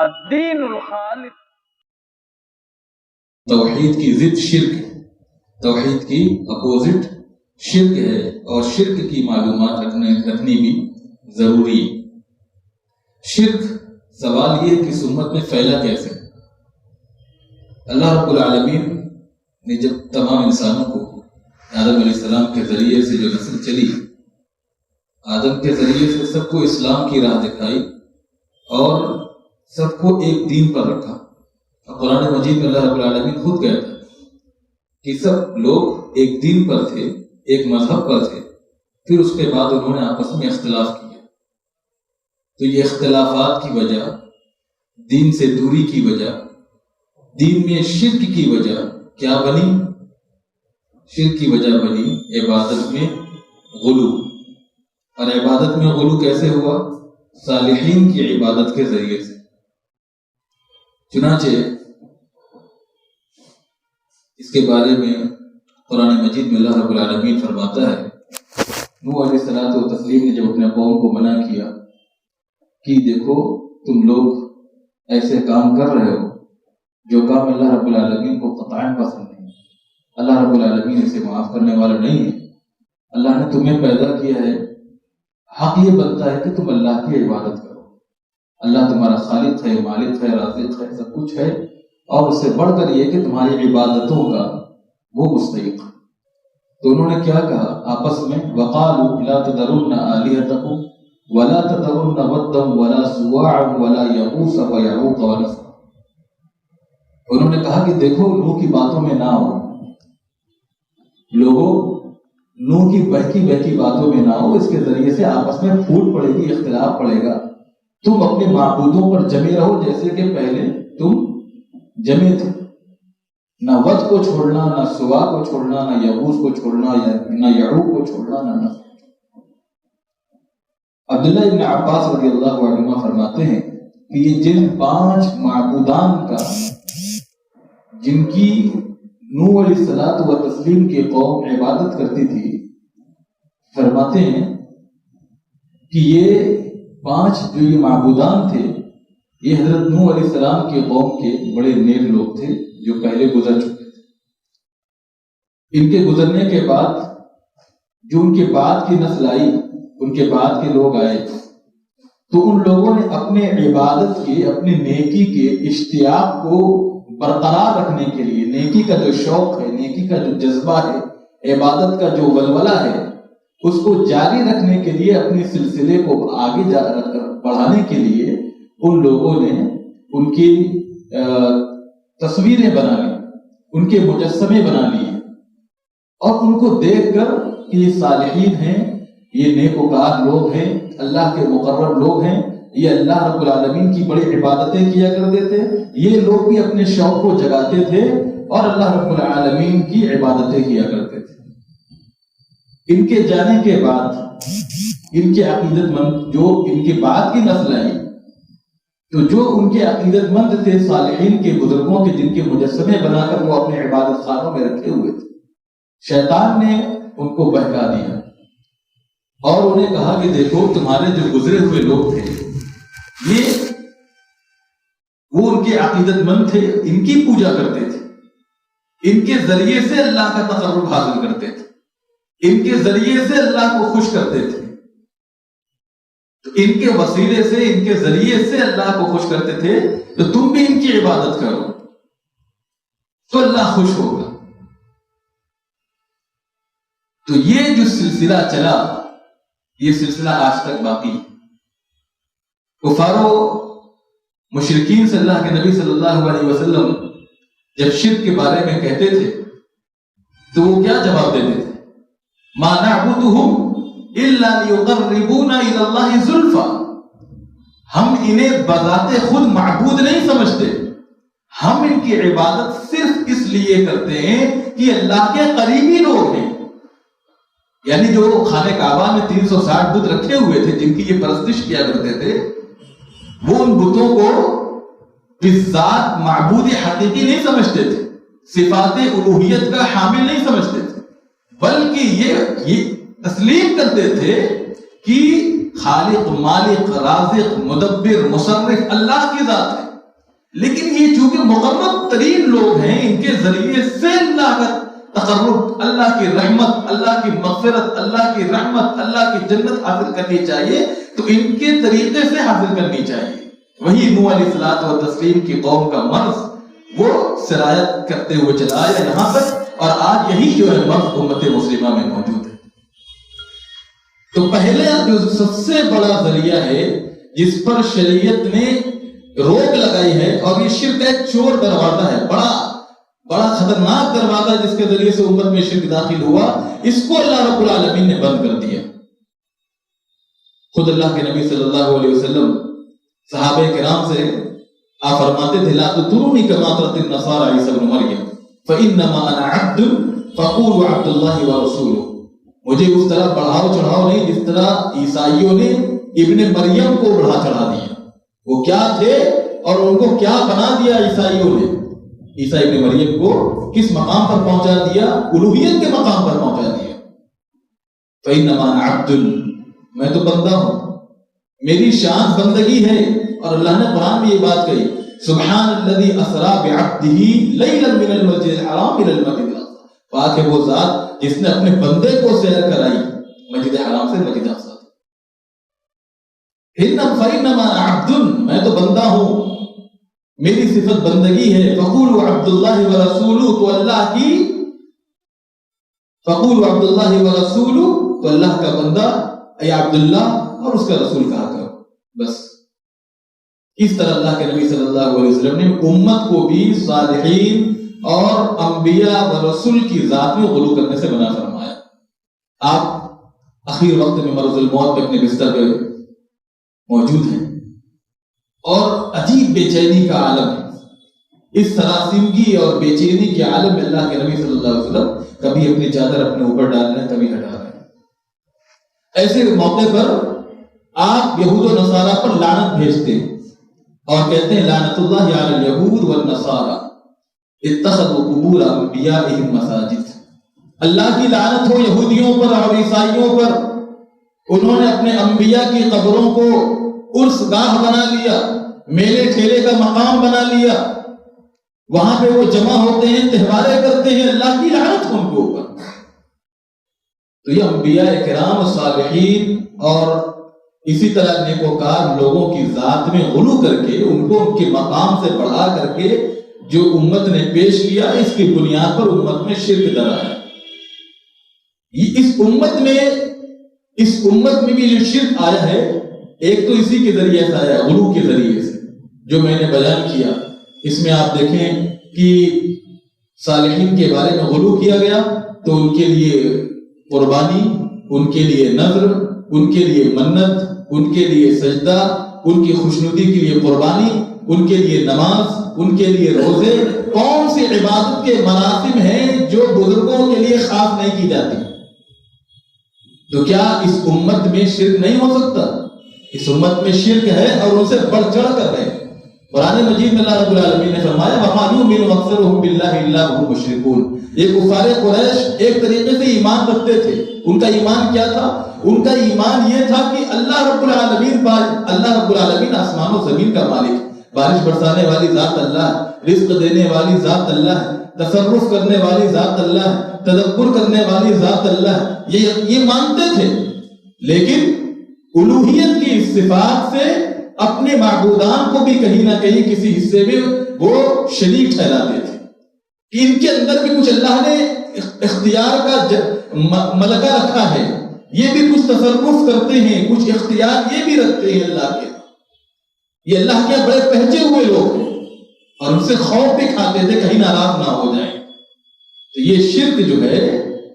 الدین الخالص. توحید کی ضد شرک ہے، توحید کی اپوزٹ شرک ہے، اور شرک کی معلومات رکھنی بھی ضروری ہے. شرک سوال یہ کہ اس امت میں پھیلا کیسے؟ اللہ رب العالمین نے جب تمام انسانوں کو آدم علیہ السلام کے ذریعے سے جو نسل چلی، آدم کے ذریعے سے سب کو اسلام کی راہ دکھائی اور سب کو ایک دین پر رکھا. قرآن مجید میں اللہ رب العالمین خود کہتا ہے کہ سب لوگ ایک دین پر تھے، ایک مذہب پر تھے، پھر اس کے بعد انہوں نے آپس میں اختلاف کیا. تو یہ اختلافات کی وجہ، دین سے دوری کی وجہ، دین میں شرک کی وجہ کیا بنی؟ شرک کی وجہ بنی عبادت میں غلو. اور عبادت میں غلو کیسے ہوا؟ صالحین کی عبادت کے ذریعے سے. چنانچہ اس کے بارے میں قرآن مجید میں اللہ رب العالمین فرماتا ہے، نوح علیہ الصلوۃ والتسلیم نے جب اپنے قوم کو منع کیا کہ دیکھو تم لوگ ایسے کام کر رہے ہو جو کام اللہ رب العالمین کو قطعاً پسند نہیں، اللہ رب العالمین اسے معاف کرنے والا نہیں ہے. اللہ نے تمہیں پیدا کیا ہے، حق یہ بنتا ہے کہ تم اللہ کی عبادت کرو. اللہ تمہارا خالق ہے، مالک ہے، رازق ہے، سب کچھ ہے، اور اس سے بڑھ کر یہ کہ تمہاری عبادتوں کا وہ مستحق. تو انہوں نے کیا کہا آپس میں؟ وَقَالُوا لَا تَذَرُنَّ آلِهَتَكُمْ وَلَا تَذَرُنَّ وَدًّا وَلَا سُوَاعًا وَلَا يَغُوثَ وَيَعُوقَ وَنَسْرًا. انہوں نے کہا کہ دیکھو نوح کی باتوں میں نہ ہو، لوگوں نوح کی بہکی باتوں میں نہ ہو، اس کے ذریعے سے آپس میں پھوٹ پڑے گی، اختلاف پڑے گا. تم اپنے معبودوں پر جمے رہو جیسے کہ پہلے تم جمے تھے. نہ ود کو چھوڑنا، نہ سوا کو چھوڑنا، نہ یغوث کو چھوڑنا، نہ یعوق کو چھوڑنا، نہ نسر. عبداللہ ابن عباس رضی اللہ عنہما فرماتے ہیں کہ یہ جن 5 معبودان کا جن کی نوح علیہ الصلوۃ والتسلیم کی قوم عبادت کرتی تھی، فرماتے ہیں کہ یہ 5 جو یہ معبودان تھے، یہ حضرت نوح علیہ السلام کے قوم کے بڑے نیک لوگ تھے جو پہلے گزر چکے تھے. ان کے گزرنے کے بعد جو ان کے بعد کی نسل آئی، ان کے بعد کے لوگ آئے، تو ان لوگوں نے اپنے عبادت کے، اپنے نیکی کے اشتیاق کو برقرار رکھنے کے لیے، نیکی کا جو شوق ہے، نیکی کا جو جذبہ ہے، عبادت کا جو ولولہ ہے، اس کو جاری رکھنے کے لیے، اپنے سلسلے کو آگے بڑھانے کے لیے ان لوگوں نے ان کی تصویریں بنا لی، ان کے مجسمے بنا لیے، اور ان کو دیکھ کر کہ یہ صالحین ہیں، یہ نیکوکار لوگ ہیں، اللہ کے مقرب لوگ ہیں، یہ اللہ رب العالمین کی بڑی عبادتیں کیا کرتے تھے، یہ لوگ بھی اپنے شوق کو جگاتے تھے اور اللہ رب العالمین کی عبادتیں کیا کرتے تھے. ان کے جانے کے بعد ان کے عقیدت مند جو ان کے بعد کی نسل آئی، تو جو ان کے عقیدت مند تھے صالحین کے، بزرگوں کے، جن کے مجسمے بنا کر وہ اپنے عبادت خانوں میں رکھے ہوئے تھے، شیطان نے ان کو بہکا دیا اور انہیں کہا کہ دیکھو تمہارے جو گزرے ہوئے لوگ تھے، یہ وہ ان کے عقیدت مند تھے، ان کی پوجا کرتے تھے، ان کے ذریعے سے اللہ کا تقرب حاصل کرتے تھے، ان کے ذریعے سے اللہ کو خوش کرتے تھے، تو ان کے وسیلے سے، ان کے ذریعے سے اللہ کو خوش کرتے تھے، تو تم بھی ان کی عبادت کرو تو اللہ خوش ہوگا. تو یہ جو سلسلہ چلا، یہ سلسلہ آج تک باقی ہے. کفار و مشرکین سے اللہ کے نبی صلی اللہ علیہ وسلم جب شرک کے بارے میں کہتے تھے تو وہ کیا جواب دیتے تھے؟ ما نعبدهم الا ليقربونا الى الله زلفا. ہم انہیں بذات خود معبود نہیں سمجھتے، ہم ان کی عبادت صرف اس لیے کرتے ہیں کہ اللہ کے قریبی لوگ ہیں. یعنی جو خانہ کعبہ میں 360 بت رکھے ہوئے تھے جن کی یہ پرستش کیا کرتے تھے، وہ ان بتوں کو بالذات معبود حقیقی نہیں سمجھتے تھے، صفات الوہیت کا حامل نہیں سمجھتے تھے، بلکہ یہ تسلیم کرتے تھے کہ خالق، مالک، رازق، مدبر، مصرف اللہ کی ذات ہے. لیکن یہ چونکہ مقرب ترین لوگ ہیں، ان کے ذریعے سے اللہ کا تقرب، اللہ کی رحمت، اللہ کی مغفرت، اللہ کی رحمت، اللہ کی جنت حاصل کرنی چاہیے، تو ان کے طریقے سے حاصل کرنی چاہیے۔ وہی نوح علیہ الصلوۃ والتسلیم کی قوم کا مرض وہ سرایت کرتے ہوئے چلا آیا یہاں تک، اور آج یہی جو ہے مرض امت مسلمہ میں موجود ہے۔ تو پہلے جو سب سے بڑا ذریعہ ہے جس پر شریعت نے روک لگائی ہے، اور یہ شرک ایک چور دروازہ ہے، بڑا خطرناک دروازہ جس کے ذریعے سے امت میں شرک داخل ہوا، اس کو اللہ رب العالمین نے بند کر دیا۔ خود اللہ کے نبی صلی اللہ علیہ وسلم صحابہ کرام سے آپ فرماتے تھے لا تطرونی کما طرت النصارى عیسی ابن مریم فانما انا عبد فقولوا عبد اللہ ورسولہ، مجھے اس طرح بڑھاؤ چڑھاؤ نہیں جس طرح عیسائیوں نے ابن مریم کو بڑھا چڑھا دیا۔ وہ کیا تھے اور ان کو کیا بنا دیا عیسائیوں نے؟ عیسیٰ ابن مریم کو کس مقام پر پہنچا دیا؟ الوہیت کے مقام پر پہنچا دیا۔ فإنما أنا عبد، میں تو بندہ ہوں، میری شان بندگی ہے۔ اور اللہ نے قرآن میں یہ بات کہی سبحان الذی اسری بعبدہ لیلا من المسجد الحرام الى المسجد الاقصی، پاک ہے وہ ذات جس نے اپنے بندے کو سیر کرائی مسجد حرام سے مسجد اقصی۔ فإنما أنا عبد، میں تو بندہ ہوں، میری صفت بندگی ہے۔ فقولوا عبد اللہ ورسولہ، تو اللہ کی فقولوا عبد اللہ ورسولہ، تو اللہ کا بندہ اے عبداللہ اور اس کا رسول کہا کرو، بس۔ اس طرح اللہ کے نبی صلی اللہ علیہ وسلم نے امت کو بھی صالحین اور انبیاء و رسول کی ذات میں غلو کرنے سے منع فرمایا۔ آپ اخیر وقت میں مرض الموت پہ اپنے بستر پہ موجود ہیں اور عجیب بے چینی کا عالم ہے۔ اس سراسیمگی اور بے چینی کے عالم میں اللہ کے نبی صلی اللہ علیہ وسلم کبھی اپنی چادر اپنے اوپر ڈال رہے ہیں، کبھی ہٹا رہے ہیں۔ ایسے موقع پر آپ یہود و نصارہ پر لعنت بھیجتے ہیں اور کہتے ہیں لعنت اللہ علی الیہود والنصارى اتخذوا قبور انبیائہم مساجد، اللہ کی لعنت ہو یہودیوں پر اور عیسائیوں پر، انہوں نے اپنے انبیاء کی قبروں کو عرس گاہ بنا لیا، میلے ٹھیلے کا مقام بنا لیا، وہاں پہ وہ جمع ہوتے ہیں، تہواریں کرتے ہیں، اللہ کی لعنت ان کے اوپر۔ تو یہ انبیاء کرام صالحین اور اسی طرح نیکوکار لوگوں کی ذات میں غلو کر کے ان کو ان کے مقام سے بڑھا کر کے جو امت نے پیش کیا، اس کی بنیاد پر امت میں شرک درا ہے۔ اس امت میں بھی جو شرک آیا ہے، ایک تو اسی کے ذریعے سے آیا، غلو کے ذریعے سے، جو میں نے بیان کیا۔ اس میں آپ دیکھیں کہ صالحین کے بارے میں غلو کیا گیا، تو ان کے لیے قربانی، ان کے لیے نذر، ان کے لیے منت، ان کے لیے سجدہ، ان کی خوشنودی کے لیے قربانی، ان کے لیے نماز، ان کے لیے روزے، کون سی عبادت کے مراسم ہیں جو بزرگوں کے لیے خاص نہیں کی جاتی؟ تو کیا اس امت میں شرک نہیں ہو سکتا؟ اس امت میں شرک ہے اور ان سے بڑھ چڑھ کر ہے۔ قرآن مجید میں اللہ رب العالمین نے فرمایا وَمَا يُؤْمِنُ أَكْثَرُهُم بِاللَّهِ إِلَّا وَهُمْ مُشْرِكُونَ، یہ کفار قریش ایک طریقے سے ایمان رکھتے تھے۔ ان کا ایمان کیا تھا؟ ان کا ایمان یہ تھا کہ اللہ رب العالمین آسمان و زمین کا مالک، بارش برسانے والی ذات اللہ ہے، رزق دینے والی ذات اللہ ہے، تصرف کرنے والی ذات اللہ ہے، تدبر کرنے والی ذات اللہ ہے، یہ مانتے تھے۔ لیکن الوہیت کی صفات سے اپنے معبودان کو بھی کہیں نہ کہیں کسی حصے میں وہ شریک ٹھہراتے تھے کہ ان کے اندر بھی کچھ اللہ نے اختیار کا ملکہ رکھا ہے، یہ بھی کچھ تصرف کرتے ہیں، کچھ اختیار یہ بھی رکھتے ہیں اللہ کے، یہ اللہ کے بڑے پہنچے ہوئے لوگ ہیں، اور ان سے خوف بھی کھاتے تھے کہیں ناراض نہ ہو جائیں۔ تو یہ شرک جو ہے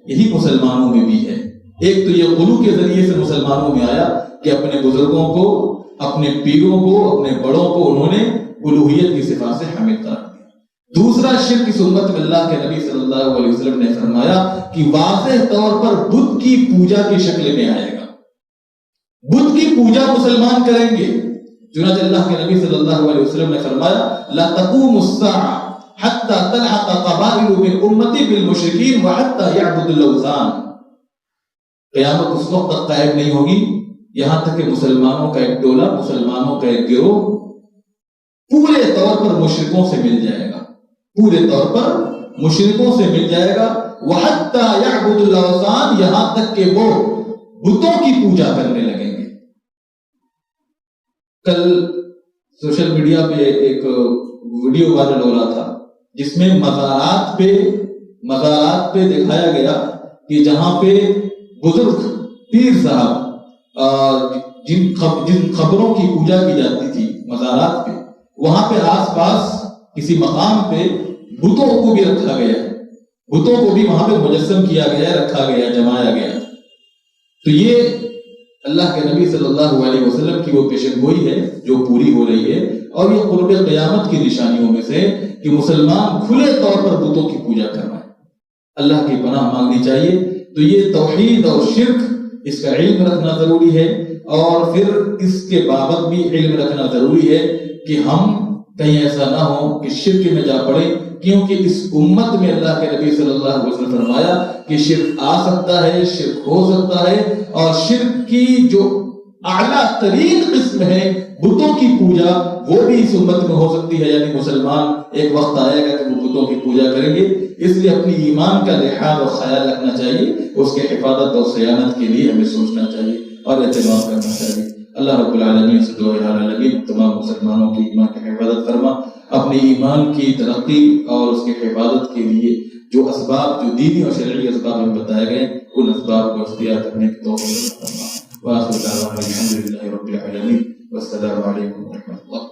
یہی مسلمانوں میں بھی ہے۔ ایک تو یہ غلو کے ذریعے سے مسلمانوں میں آیا کہ اپنے بزرگوں کو، اپنے پیروں کو، اپنے بڑوں کو انہوں نے الوہیت کی صفات سے حامل قرار دیا۔ دوسرا شرک اس امت میں اللہ کے نبی صلی اللہ علیہ وسلم نے فرمایا کہ واضح طور پر بت کی پوجا کی شکل میں آئے گا، بت کی پوجا مسلمان کریں گے۔ چنانچہ اللہ کے نبی صلی اللہ علیہ وسلم نے فرمایا لا تقوم الساعة حتى تلحق قبائل من امتی بالمشرکین وحتى يعبدوا الاوثان، قیامت اس وقت تک قائم نہیں ہوگی یہاں تک کہ مسلمانوں کا ایک ٹولہ، مسلمانوں کا ایک گروہ پورے طور پر مشرکوں سے مل جائے گا، پورے طور پر مشرکوں سے مل جائے گا۔ وَحَتَّى يَعْبُدُ الْأَوْثَانَ، یہاں تک کہ وہ بتوں کی پوجا کرنے لگیں گے۔ کل سوشل میڈیا پہ ایک ویڈیو وائرل ہو رہا تھا جس میں مزارات پہ دکھایا گیا کہ جہاں پہ بزرگ پیر صاحب جن خبروں کی پوجا کی جاتی تھی مزارات پہ، وہاں پہ آس پاس کسی مقام پہ بتوں کو بھی رکھا گیا ہے، بتوں کو بھی وہاں پہ مجسم کیا گیا، رکھا گیا، جمایا گیا۔ تو یہ اللہ کے نبی صلی اللہ علیہ وسلم کی وہ پیشن گوئی ہے جو پوری ہو رہی ہے، اور یہ قرب قیامت کی نشانیوں میں سے کہ مسلمان کھلے طور پر بتوں کی پوجا کر رہے ہیں۔ اللہ کی پناہ مانگنی چاہیے۔ تو یہ توحید اور شرک، اس کا علم رکھنا ضروری ہے، اور پھر اس کے بابت بھی علم رکھنا ضروری ہے کہ ہم کہیں ایسا نہ ہو کہ شرک میں جا پڑے، کیونکہ اس امت میں اللہ کے نبی صلی اللہ علیہ وسلم فرمایا کہ شرک آ سکتا ہے، شرک ہو سکتا ہے، اور شرک کی جو اعلیٰ ترین قسم ہے بتوں کی پوجا، وہ بھی اس امت میں ہو سکتی ہے۔ یعنی مسلمان ایک وقت آئے گا کہ وہ بتوں کی پوجا کریں گے، اس لیے اپنی ایمان کا لحاظ اور خیال رکھنا چاہیے، اس کے حفاظت اور صیانت کے لیے ہمیں سوچنا چاہیے اور اہتمام کرنا چاہیے۔ اللہ رب العالمین سے دعا ہے العالمین تمام مسلمانوں کی ایمان کی حفاظت فرما، اپنی ایمان کی ترقی اور اس کی حفاظت کے لیے جو اسباب، جو دینی اور شرعی اسباب ہمیں بتائے گئے، ان اسباب کو اختیار کرنے کی توفیق فرما۔ وآخر دعوانا الحمد للہ رب العالمین، والسلام علیکم ورحمۃ اللہ۔